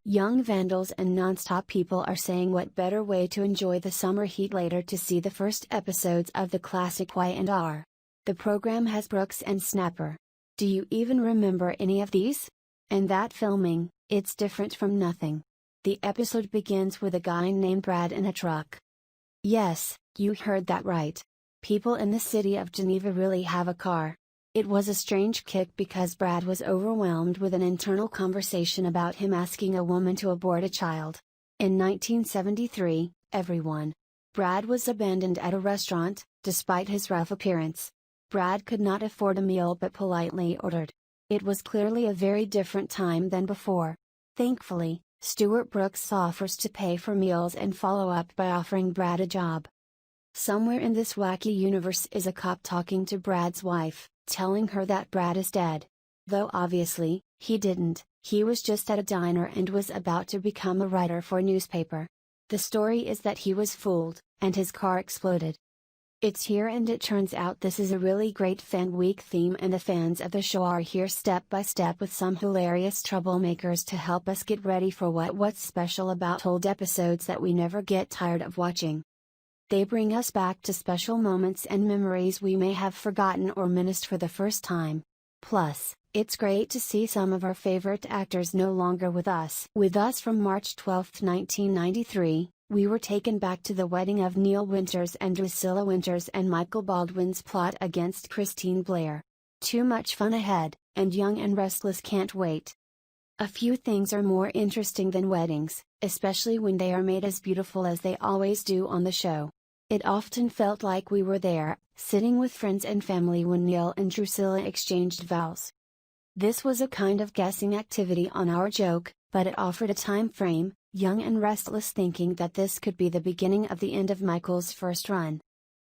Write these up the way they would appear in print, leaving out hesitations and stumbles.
Young vandals and nonstop people are saying what better way to enjoy the summer heat later to see the first episodes of the classic Y&R. The program has Brooks and Snapper. Do you even remember any of these? And that filming, it's different from nothing. The episode begins with a guy named Brad in a truck. Yes, you heard that right. People in the city of Geneva really have a car. It was a strange kick because Brad was overwhelmed with an internal conversation about him asking a woman to abort a child. In 1973, Brad was abandoned at a restaurant, despite his rough appearance. Brad could not afford a meal but politely ordered. It was clearly a very different time than before. Thankfully, Stuart Brooks offers to pay for meals and follow up by offering Brad a job. Somewhere in this wacky universe is a cop talking to Brad's wife, telling her that Brad is dead. Though obviously, he didn't, he was just at a diner and was about to become a writer for a newspaper. The story is that he was fooled, and his car exploded. It's here and it turns out this is a really great fan week theme and the fans of the show are here step by step with some hilarious troublemakers to help us get ready for what's special about old episodes that we never get tired of watching. They bring us back to special moments and memories we may have forgotten or missed for the first time. Plus, it's great to see some of our favorite actors no longer with us. With us from March 12, 1993, we were taken back to the wedding of Neil Winters and Drusilla Winters and Michael Baldwin's plot against Christine Blair. Too much fun ahead, and Young and Restless can't wait. A few things are more interesting than weddings, especially when they are made as beautiful as they always do on the show. It often felt like we were there, sitting with friends and family when Neil and Drusilla exchanged vows. This was a kind of guessing activity on our joke, but it offered a time frame, Young and Restless thinking that this could be the beginning of the end of Michael's first run.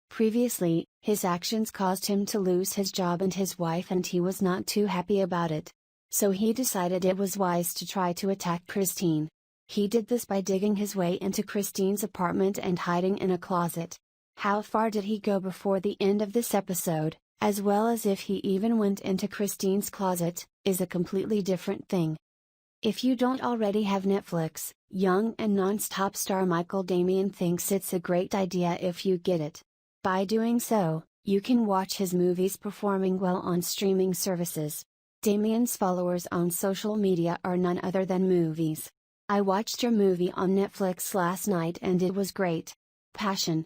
Previously, his actions caused him to lose his job and his wife and he was not too happy about it. So he decided it was wise to try to attack Christine. He did this by digging his way into Christine's apartment and hiding in a closet. How far did he go before the end of this episode, as well as if he even went into Christine's closet, is a completely different thing. If you don't already have Netflix, Young and non-stop star Michael Damian thinks it's a great idea if you get it. By doing so, you can watch his movies performing well on streaming services. Damian's followers on social media are none other than movies. I watched your movie on Netflix last night and it was great. Passion.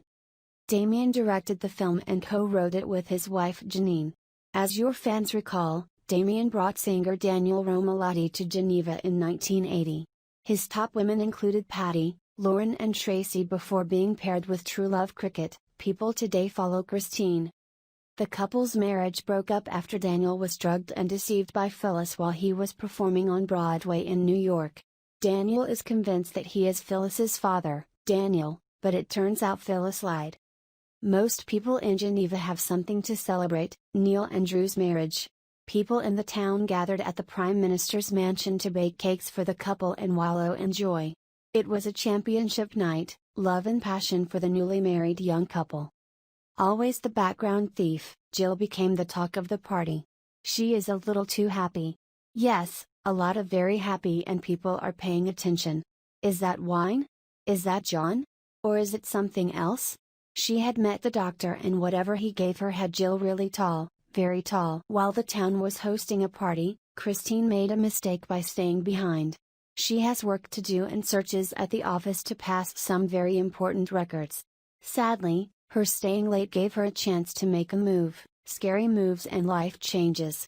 Damian directed the film and co-wrote it with his wife Janine. As your fans recall, Damian brought singer Daniel Romalotti to Geneva in 1980. His top women included Patty, Lauren and Tracy before being paired with True Love Cricket. People today follow Christine. The couple's marriage broke up after Daniel was drugged and deceived by Phyllis while he was performing on Broadway in New York. Daniel is convinced that he is Phyllis's father, Daniel, but it turns out Phyllis lied. Most people in Geneva have something to celebrate, Neil and Drew's marriage. People in the town gathered at the Prime Minister's mansion to bake cakes for the couple and wallow in joy. It was a championship night, love and passion for the newly married young couple. Always the background thief, Jill became the talk of the party. She is a little too happy. Yes, a lot of very happy and people are paying attention. Is that wine? Is that John? Or is it something else? She had met the doctor and whatever he gave her had Jill really tall, very tall. While the town was hosting a party, Christine made a mistake by staying behind. She has work to do and searches at the office to pass some very important records. Sadly, her staying late gave her a chance to make a move, scary moves and life changes.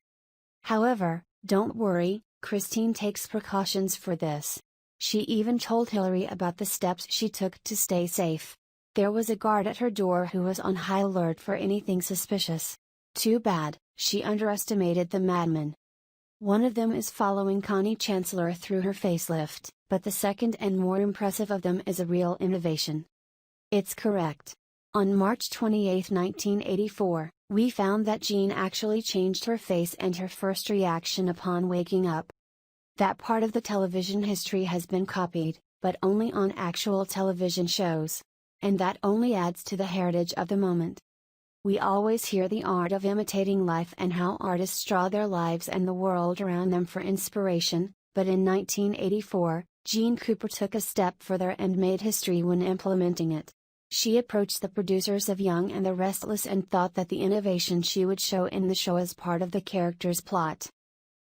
However, don't worry, Christine takes precautions for this. She even told Hillary about the steps she took to stay safe. There was a guard at her door who was on high alert for anything suspicious. Too bad, she underestimated the madman. One of them is following Connie Chancellor through her facelift, but the second and more impressive of them is a real innovation. It's correct. On March 28, 1984, we found that Jean actually changed her face and her first reaction upon waking up. That part of the television history has been copied, but only on actual television shows. And that only adds to the heritage of the moment. We always hear the art of imitating life and how artists draw their lives and the world around them for inspiration, but in 1984, Jean Cooper took a step further and made history when implementing it. She approached the producers of Young and the Restless and thought that the innovation she would show in the show as part of the character's plot.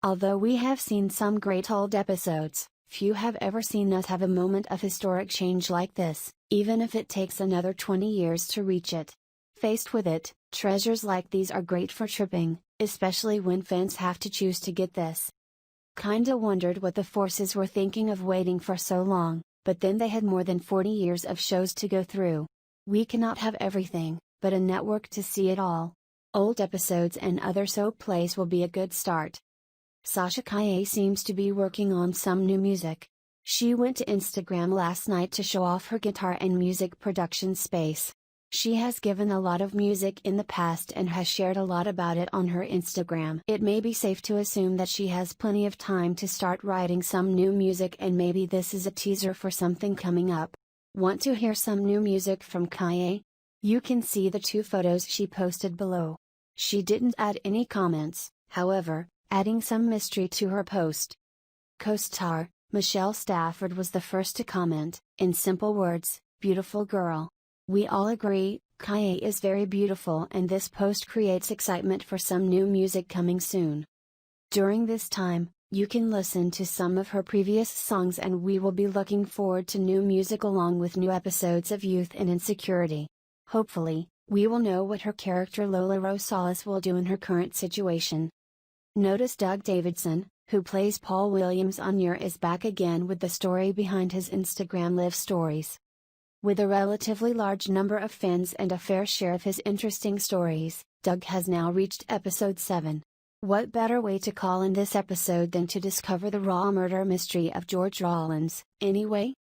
Although we have seen some great old episodes, few have ever seen us have a moment of historic change like this, even if it takes another 20 years to reach it. Faced with it, treasures like these are great for tripping, especially when fans have to choose to get this. Kinda wondered what the forces were thinking of waiting for so long, but then they had more than 40 years of shows to go through. We cannot have everything, but a network to see it all. Old episodes and other soap plays will be a good start. Sasha Calle seems to be working on some new music. She went to Instagram last night to show off her guitar and music production space. She has given a lot of music in the past and has shared a lot about it on her Instagram. It may be safe to assume that she has plenty of time to start writing some new music, and maybe this is a teaser for something coming up. Want to hear some new music from Calle? You can see the 2 photos she posted below. She didn't add any comments, however, adding some mystery to her post. Co-star Michelle Stafford was the first to comment, in simple words, "Beautiful girl." We all agree, Calle is very beautiful, and this post creates excitement for some new music coming soon. During this time, you can listen to some of her previous songs, and we will be looking forward to new music along with new episodes of Youth and Insecurity. Hopefully, we will know what her character Lola Rosales will do in her current situation. Notice Doug Davidson, who plays Paul Williams on You're, is back again with the story behind his Instagram live stories. With a relatively large number of fans and a fair share of his interesting stories, Doug has now reached episode 7. What better way to call in this episode than to discover the raw murder mystery of George Rollins, anyway?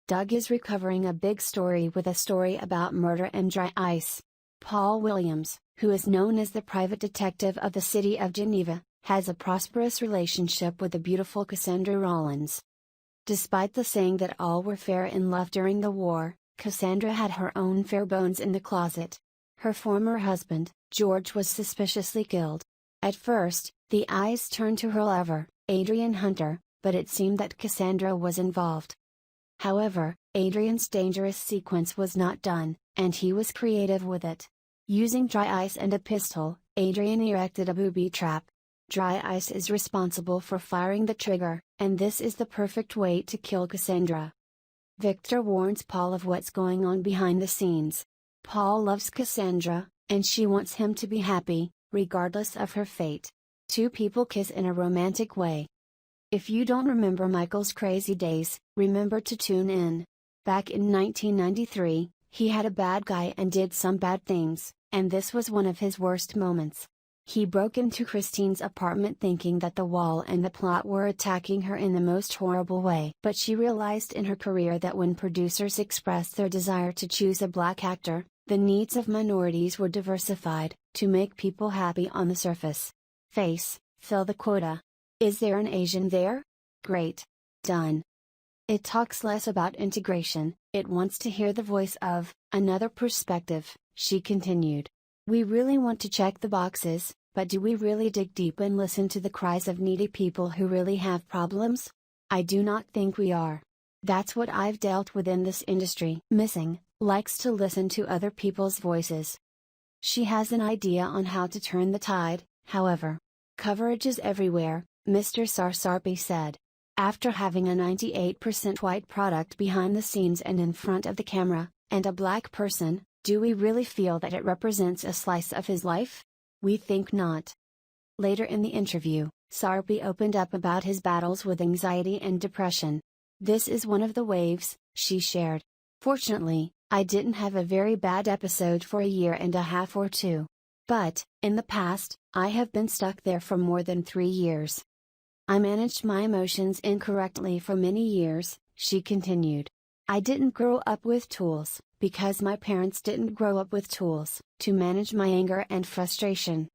Doug is recovering a big story with a story about murder and dry ice. Paul Williams, who is known as the private detective of the city of Geneva, has a prosperous relationship with the beautiful Cassandra Rollins. Despite the saying that all were fair in love during the war, Cassandra had her own fair bones in the closet. Her former husband, George, was suspiciously killed. At first, the eyes turned to her lover, Adrian Hunter, but it seemed that Cassandra was involved. However, Adrian's dangerous sequence was not done, and he was creative with it. Using dry ice and a pistol, Adrian erected a booby trap. Dry ice is responsible for firing the trigger, and this is the perfect way to kill Cassandra. Victor warns Paul of what's going on behind the scenes. Paul loves Cassandra, and she wants him to be happy, regardless of her fate. 2 people kiss in a romantic way. If you don't remember Michael's crazy days, remember to tune in. Back in 1993, he had a bad guy and did some bad things, and this was one of his worst moments. He broke into Christine's apartment thinking that the wall and the plot were attacking her in the most horrible way. But she realized in her career that when producers expressed their desire to choose a black actor, the needs of minorities were diversified, to make people happy on the surface. Face, fill the quota. Is there an Asian there? Great. Done. It talks less about integration, it wants to hear the voice of another perspective, she continued. We really want to check the boxes, but do we really dig deep and listen to the cries of needy people who really have problems? I do not think we are. That's what I've dealt with in this industry. Missing, likes to listen to other people's voices. She has an idea on how to turn the tide, however. Coverage is everywhere, Mr. Sarsarpi said. After having a 98% white product behind the scenes and in front of the camera, and a black person, do we really feel that it represents a slice of his life? We think not. Later in the interview, Sarpi opened up about his battles with anxiety and depression. This is one of the waves, she shared. Fortunately, I didn't have a very bad episode for a year and a half or 2. But, in the past, I have been stuck there for more than 3 years. I managed my emotions incorrectly for many years, she continued. I didn't grow up with tools, because my parents didn't grow up with tools, to manage my anger and frustration.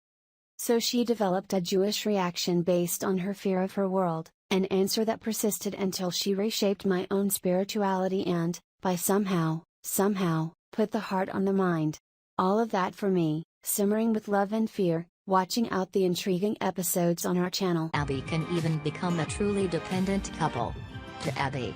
So she developed a Jewish reaction based on her fear of her world, an answer that persisted until she reshaped my own spirituality and, by somehow, put the heart on the mind. All of that for me, Simmering with love and fear, watching out the intriguing episodes on our channel. Abby can even become a truly dependent couple. To Abby,